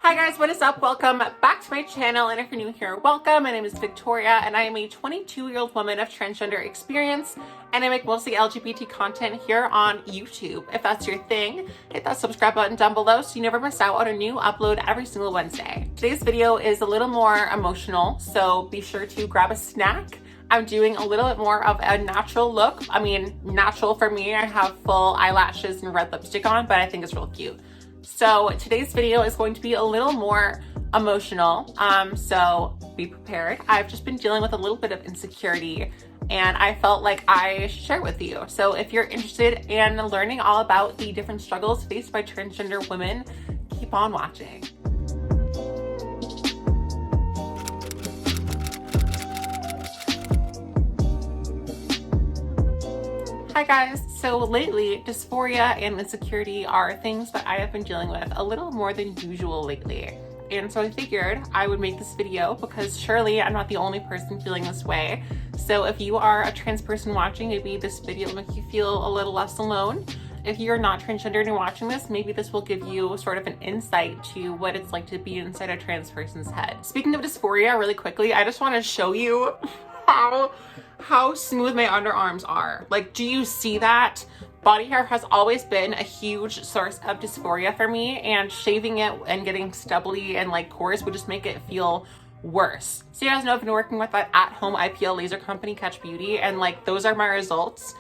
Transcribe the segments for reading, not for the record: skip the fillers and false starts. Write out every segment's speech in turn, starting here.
Hi guys, what is up? Welcome back to my channel, and if you're new here, welcome. My name is Victoria and I am a 22-year-old woman of transgender experience, and I make mostly LGBT content here on YouTube. If that's your thing, hit that subscribe button down below so you never miss out on a new upload every single Wednesday. Today's video is a little more emotional, so be sure to grab a snack. I'm doing a little bit more of a natural look. I mean, natural for me. I have full eyelashes and red lipstick on, but I think it's real cute. So today's video is going to be a little more emotional, so be prepared. I've just been dealing with a little bit of insecurity and I felt like I should share with you. So if you're interested in learning all about the different struggles faced by transgender women, keep on watching. Hi guys, so lately dysphoria and insecurity are things that I have been dealing with a little more than usual lately. And so I figured I would make this video because surely I'm not the only person feeling this way. So if you are a trans person watching, maybe this video will make you feel a little less alone. If you're not transgender and watching this, maybe this will give you sort of an insight to what it's like to be inside a trans person's head. Speaking of dysphoria, really quickly, I just want to show you how smooth my underarms are. Like, do you see that? Body hair has always been a huge source of dysphoria for me, and shaving it and getting stubbly and like coarse would just make it feel worse. So you guys know I've been working with that at-home IPL laser company, Catch Beauty, and like those are my results.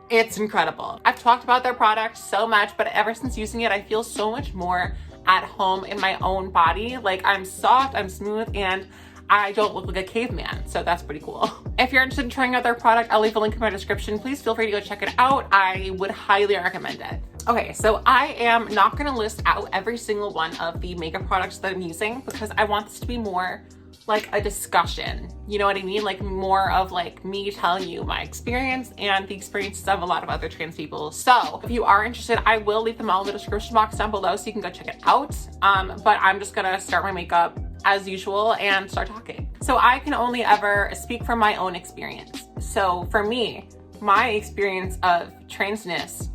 It's incredible. I've talked about their product so much, but ever since using it, I feel so much more at home in my own body. Like, I'm soft, I'm smooth, and I don't look like a caveman, so that's pretty cool. If you're interested in trying out their product, I'll leave a link in my description. Please feel free to go check it out. I would highly recommend it. Okay, so I am not gonna list out every single one of the makeup products that I'm using because I want this to be more like a discussion. You know what I mean? Like more of like me telling you my experience and the experiences of a lot of other trans people. So if you are interested, I will leave them all in the description box down below so you can go check it out. But I'm just gonna start my makeup as usual and start talking. So I can only ever speak from my own experience. So for me, my experience of transness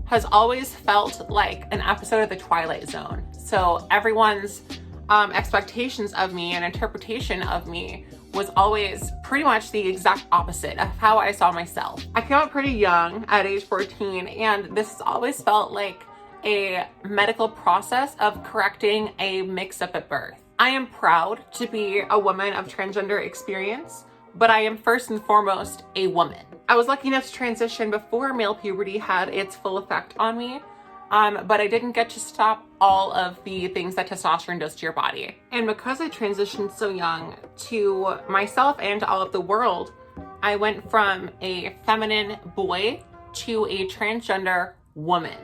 has always felt like an episode of The Twilight Zone. So everyone's expectations of me and interpretation of me was always pretty much the exact opposite of how I saw myself. I came out pretty young at age 14, and this has always felt like a medical process of correcting a mix-up at birth. I am proud to be a woman of transgender experience, but I am first and foremost a woman. I was lucky enough to transition before male puberty had its full effect on me, but I didn't get to stop all of the things that testosterone does to your body. And because I transitioned so young, to myself and to all of the world, I went from a feminine boy to a transgender woman.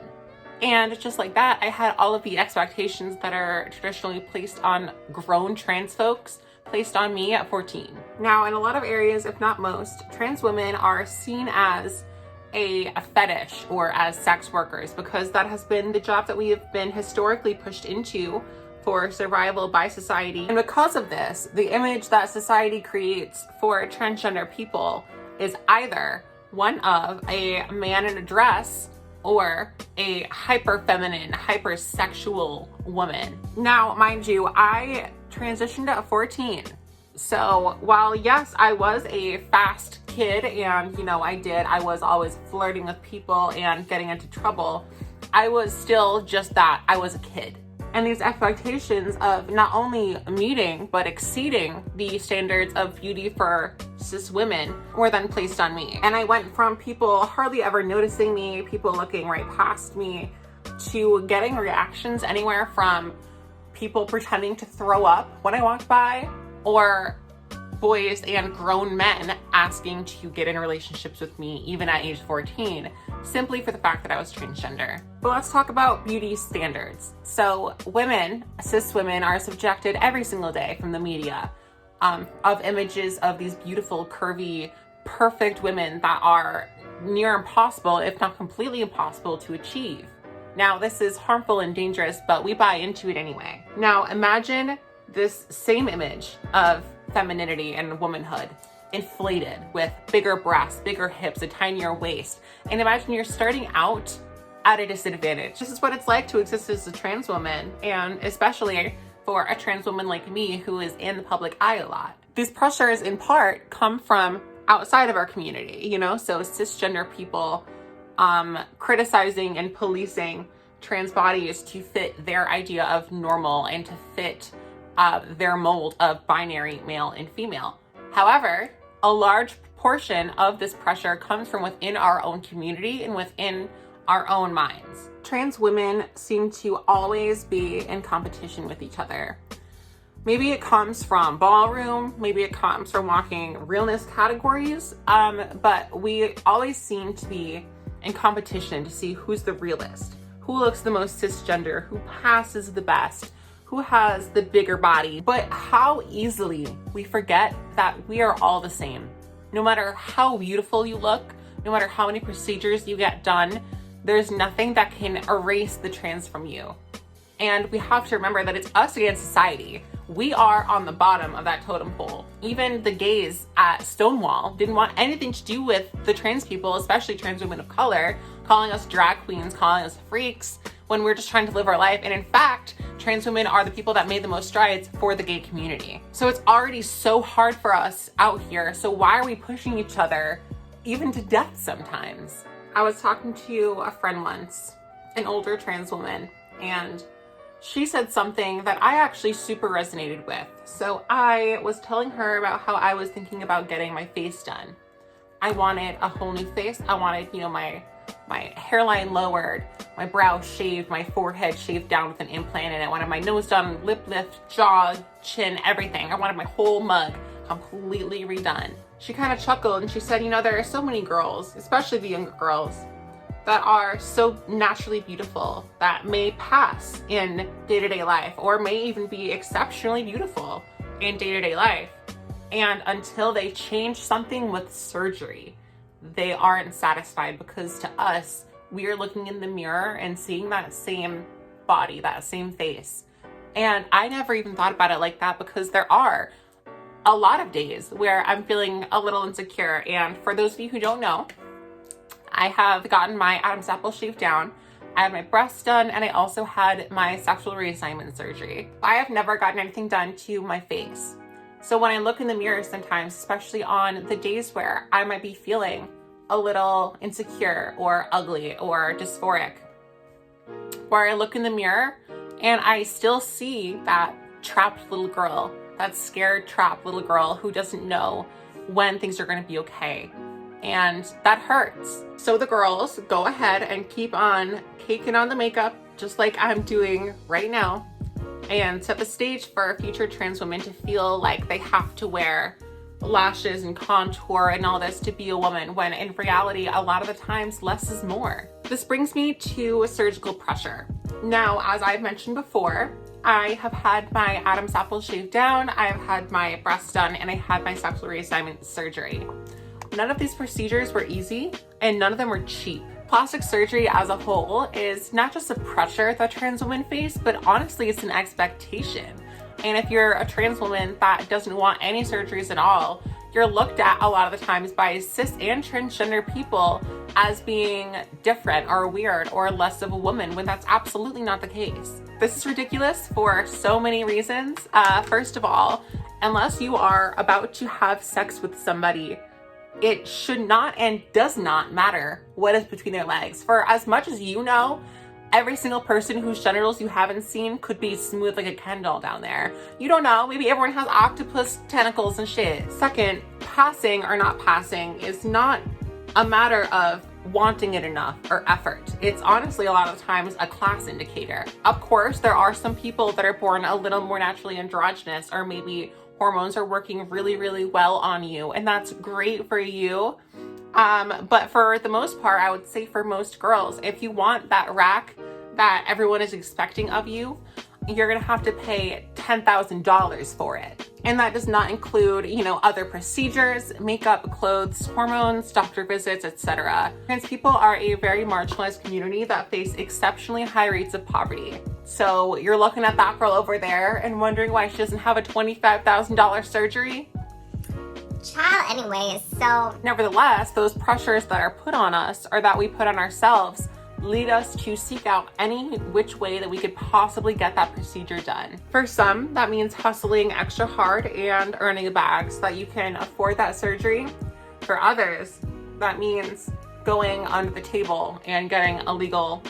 And just like that, I had all of the expectations that are traditionally placed on grown trans folks placed on me at 14. Now, in a lot of areas, if not most, trans women are seen as a fetish or as sex workers because that has been the job that we have been historically pushed into for survival by society. And because of this, the image that society creates for transgender people is either one of a man in a dress or a hyper feminine, hypersexual woman. Now, mind you, I transitioned at 14. So while yes, I was a fast kid and I was always flirting with people and getting into trouble, I was still just that. I was a kid. And these expectations of not only meeting but exceeding the standards of beauty for cis women were then placed on me. And I went from people hardly ever noticing me, people looking right past me, to getting reactions anywhere from people pretending to throw up when I walked by, or boys and grown men asking to get in relationships with me even at age 14, simply for the fact that I was transgender. But let's talk about beauty standards. So women, cis women, are subjected every single day from the media of images of these beautiful, curvy, perfect women that are near impossible, if not completely impossible, to achieve. Now, this is harmful and dangerous, but we buy into it anyway. Now, imagine this same image of femininity and womanhood inflated with bigger breasts, bigger hips, a tinier waist. And imagine you're starting out at a disadvantage. This is what it's like to exist as a trans woman, and especially for a trans woman like me who is in the public eye a lot. These pressures in part come from outside of our community, you know, so cisgender people criticizing and policing trans bodies to fit their idea of normal and to fit their mold of binary male and female. However, a large portion of this pressure comes from within our own community and within our own minds. Trans women seem to always be in competition with each other. Maybe it comes from ballroom, maybe it comes from walking realness categories, but we always seem to be in competition to see who's the realist, who looks the most cisgender, who passes the best, who has the bigger body. But how easily we forget that we are all the same. No matter how beautiful you look, no matter how many procedures you get done, there's nothing that can erase the trans from you. And we have to remember that it's us against society. We are on the bottom of that totem pole. Even the gays at Stonewall didn't want anything to do with the trans people, especially trans women of color, calling us drag queens, calling us freaks, when we're just trying to live our life. And in fact, trans women are the people that made the most strides for the gay community. So it's already so hard for us out here. So why are we pushing each other even to death sometimes? I was talking to a friend once, an older trans woman, and she said something that I actually super resonated with. So I was telling her about how I was thinking about getting my face done. I wanted a whole new face. I wanted, you know, my hairline lowered, my brow shaved, my forehead shaved down with an implant, and I wanted my nose done, lip lift, jaw, chin, everything. I wanted my whole mug completely redone. She kind of chuckled and she said, you know, there are so many girls, especially the younger girls, that are so naturally beautiful that may pass in day-to-day life or may even be exceptionally beautiful in day-to-day life. And until they change something with surgery, they aren't satisfied, because to us, we are looking in the mirror and seeing that same body, that same face. And I never even thought about it like that, because there are a lot of days where I'm feeling a little insecure. And for those of you who don't know, I have gotten my Adam's apple shaved down, I had my breasts done, and I also had my sexual reassignment surgery. I have never gotten anything done to my face. So when I look in the mirror sometimes, especially on the days where I might be feeling a little insecure or ugly or dysphoric, where I look in the mirror and I still see that trapped little girl, that scared, trapped little girl who doesn't know when things are going to be okay. And that hurts. So the girls, go ahead and keep on caking on the makeup, just like I'm doing right now, and set the stage for future trans women to feel like they have to wear lashes and contour and all this to be a woman, when in reality, a lot of the times, less is more. This brings me to surgical pressure. Now, as I've mentioned before, I have had my Adam's apple shaved down, I've had my breasts done, and I had my sexual reassignment surgery. None of these procedures were easy, and none of them were cheap. Plastic surgery as a whole is not just a pressure that trans women face, but honestly, it's an expectation. And if you're a trans woman that doesn't want any surgeries at all, you're looked at a lot of the times by cis and transgender people as being different or weird or less of a woman, when that's absolutely not the case. This is ridiculous for so many reasons. First of all, unless you are about to have sex with somebody, it should not and does not matter what is between their legs. For as much as you know, every single person whose genitals you haven't seen could be smooth like a Ken doll down there. You don't know, maybe everyone has octopus tentacles and shit. Second, passing or not passing is not a matter of wanting it enough or effort. It's honestly a lot of times a class indicator. Of course, there are some people that are born a little more naturally androgynous, or maybe hormones are working really, really well on you, and that's great for you. But for the most part, I would say for most girls, if you want that rack that everyone is expecting of you, you're gonna have to pay $10,000 for it. And that does not include, you know, other procedures, makeup, clothes, hormones, doctor visits, etc. Trans people are a very marginalized community that face exceptionally high rates of poverty. So you're looking at that girl over there and wondering why she doesn't have a $25,000 surgery? Child, anyways, so nevertheless, those pressures that are put on us or that we put on ourselves lead us to seek out any which way that we could possibly get that procedure done. For some, that means hustling extra hard and earning a bag so that you can afford that surgery. For others, that means going under the table and getting illegal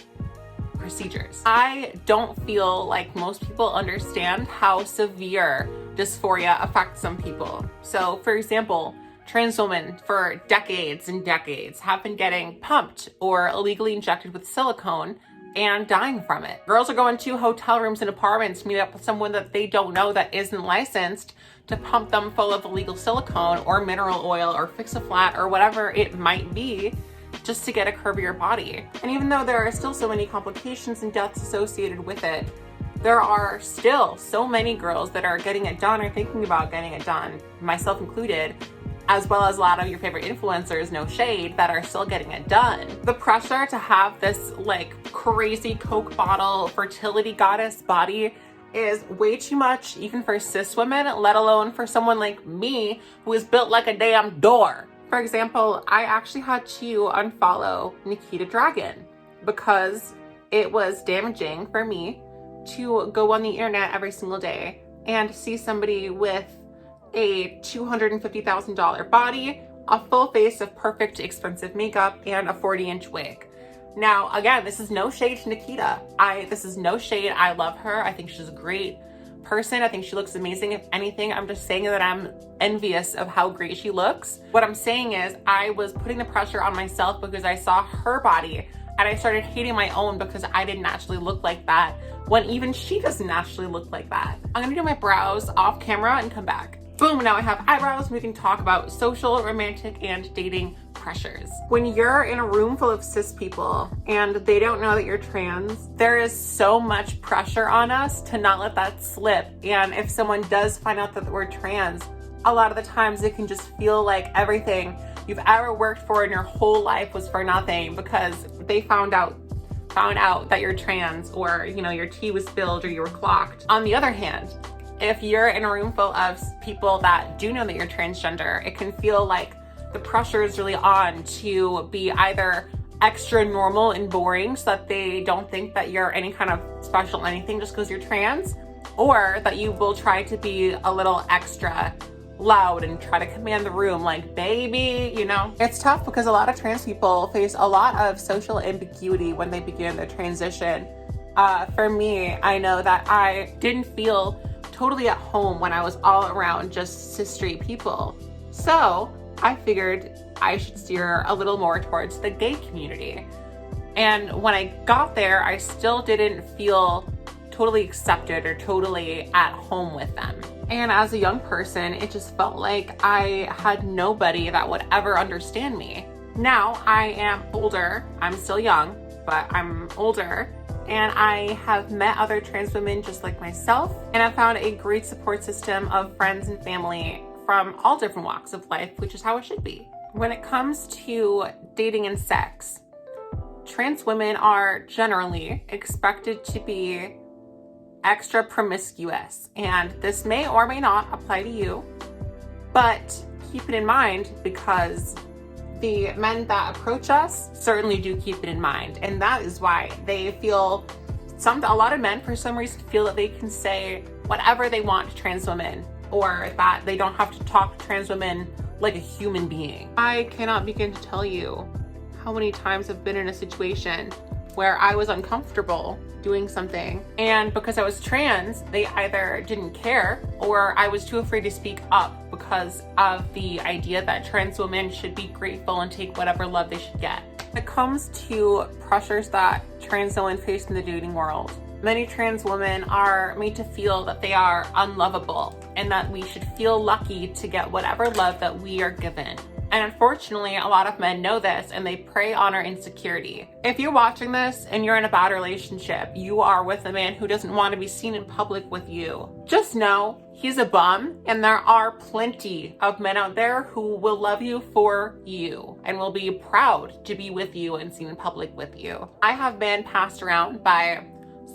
procedures. I don't feel like most people understand how severe dysphoria affects some people. So, for example, trans women for decades and decades have been getting pumped or illegally injected with silicone and dying from it. Girls are going to hotel rooms and apartments to meet up with someone that they don't know that isn't licensed to pump them full of illegal silicone or mineral oil or fix-a-flat or whatever it might be, just to get a curvier body. And even though there are still so many complications and deaths associated with it, there are still so many girls that are getting it done or thinking about getting it done, myself included, as well as a lot of your favorite influencers, no shade, that are still getting it done. The pressure to have this like crazy Coke bottle fertility goddess body is way too much even for cis women, let alone for someone like me who is built like a damn door. For example, I actually had to unfollow Nikita Dragon because it was damaging for me to go on the internet every single day and see somebody with a $250,000 body, a full face of perfect expensive makeup, and a 40-inch wig. Now, again, this is no shade to Nikita. This is no shade. I love her. I think she's a great person. I think she looks amazing. If anything, I'm just saying that I'm envious of how great she looks. What I'm saying is I was putting the pressure on myself because I saw her body and I started hating my own because I didn't actually look like that when even she doesn't actually look like that. I'm gonna do my brows off camera and come back. Boom, now I have eyebrows. We can talk about social, romantic, and dating pressures. When you're in a room full of cis people and they don't know that you're trans, there is so much pressure on us to not let that slip. And if someone does find out that we're trans, a lot of the times it can just feel like everything you've ever worked for in your whole life was for nothing because they found out that you're trans, or your tea was spilled or you were clocked. On the other hand, if you're in a room full of people that do know that you're transgender, it can feel like the pressure is really on to be either extra normal and boring so that they don't think that you're any kind of special anything just because you're trans, or that you will try to be a little extra loud and try to command the room like, baby, It's tough because a lot of trans people face a lot of social ambiguity when they begin their transition. For me, I know that I didn't feel totally at home when I was all around just cis straight people. So I figured I should steer a little more towards the gay community. And when I got there, I still didn't feel totally accepted or totally at home with them. And as a young person, it just felt like I had nobody that would ever understand me. Now I am older. I'm still young, but I'm older. And I have met other trans women just like myself, and I found a great support system of friends and family from all different walks of life, which is how it should be. When it comes to dating and sex, trans women are generally expected to be extra promiscuous, and this may or may not apply to you, but keep it in mind because the men that approach us certainly do keep it in mind, and that is why they feel a lot of men for some reason feel that they can say whatever they want to trans women, or that they don't have to talk to trans women like a human being. I cannot begin to tell you how many times I've been in a situation where I was uncomfortable doing something, and because I was trans, they either didn't care or I was too afraid to speak up because of the idea that trans women should be grateful and take whatever love they should get. When it comes to pressures that trans women face in the dating world, many trans women are made to feel that they are unlovable and that we should feel lucky to get whatever love that we are given. And unfortunately, a lot of men know this and they prey on our insecurity. If you're watching this and you're in a bad relationship, you are with a man who doesn't want to be seen in public with you, just know he's a bum, and there are plenty of men out there who will love you for you and will be proud to be with you and seen in public with you. I have been passed around by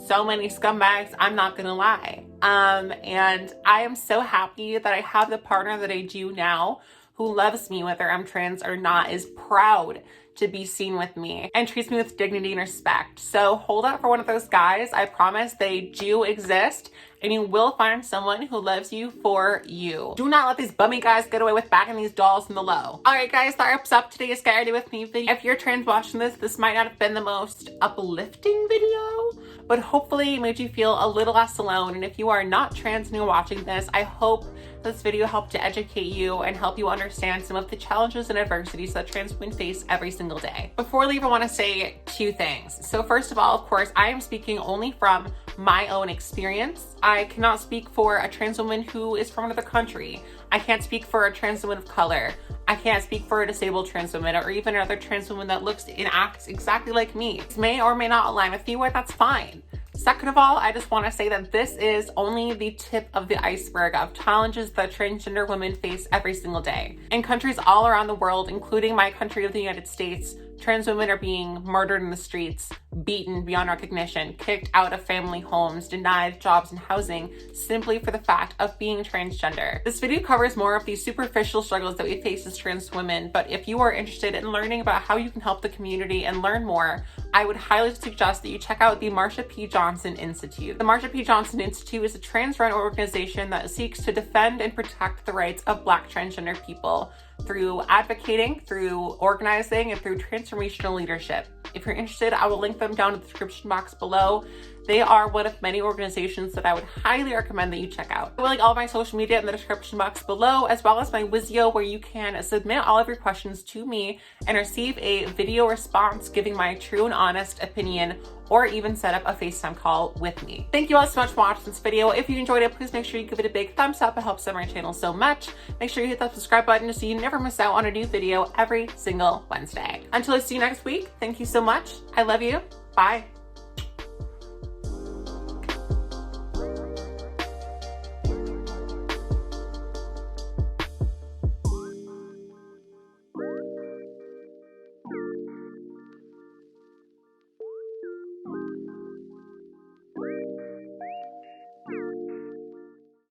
so many scumbags, I'm not gonna lie. And I am so happy that I have the partner that I do now, who loves me whether I'm trans or not, is proud to be seen with me and treats me with dignity and respect. So hold out for one of those guys. I promise they do exist, and you will find someone who loves you for you. Do not let these bummy guys get away with bagging these dolls from the low. All right, guys, that wraps up today's Get Ready With Me video. If you're trans watching this might not have been the most uplifting video, but hopefully it made you feel a little less alone. And if you are not trans and you're watching this, I hope this video helped to educate you and help you understand some of the challenges and adversities that trans women face every single day. Before I leave, I want to say two things. So first of all, of course, I am speaking only from my own experience. I cannot speak for a trans woman who is from another country. I can't speak for a trans woman of color. I can't speak for a disabled trans woman or even another trans woman that looks and acts exactly like me. This may or may not align with you, and that's fine. Second of all, I just want to say that this is only the tip of the iceberg of challenges that transgender women face every single day. In countries all around the world, including my country of the United States, trans women are being murdered in the streets, beaten beyond recognition, kicked out of family homes, denied jobs and housing simply for the fact of being transgender. This video covers more of these superficial struggles that we face as trans women, but if you are interested in learning about how you can help the community and learn more, I would highly suggest that you check out the Marsha P. Johnson Institute. The Marsha P. Johnson Institute is a trans-run organization that seeks to defend and protect the rights of Black transgender people through advocating, through organizing, and through transformational leadership. If you're interested, I will link them down in the description box below. They are one of many organizations that I would highly recommend that you check out. I will link all of my social media in the description box below, as well as my WISIO, where you can submit all of your questions to me and receive a video response giving my true and honest opinion, or even set up a FaceTime call with me. Thank you all so much for watching this video. If you enjoyed it, please make sure you give it a big thumbs up. It helps out my channel so much. Make sure you hit that subscribe button so you never miss out on a new video every single Wednesday. Until I see you next week, thank you so much. I love you. Bye.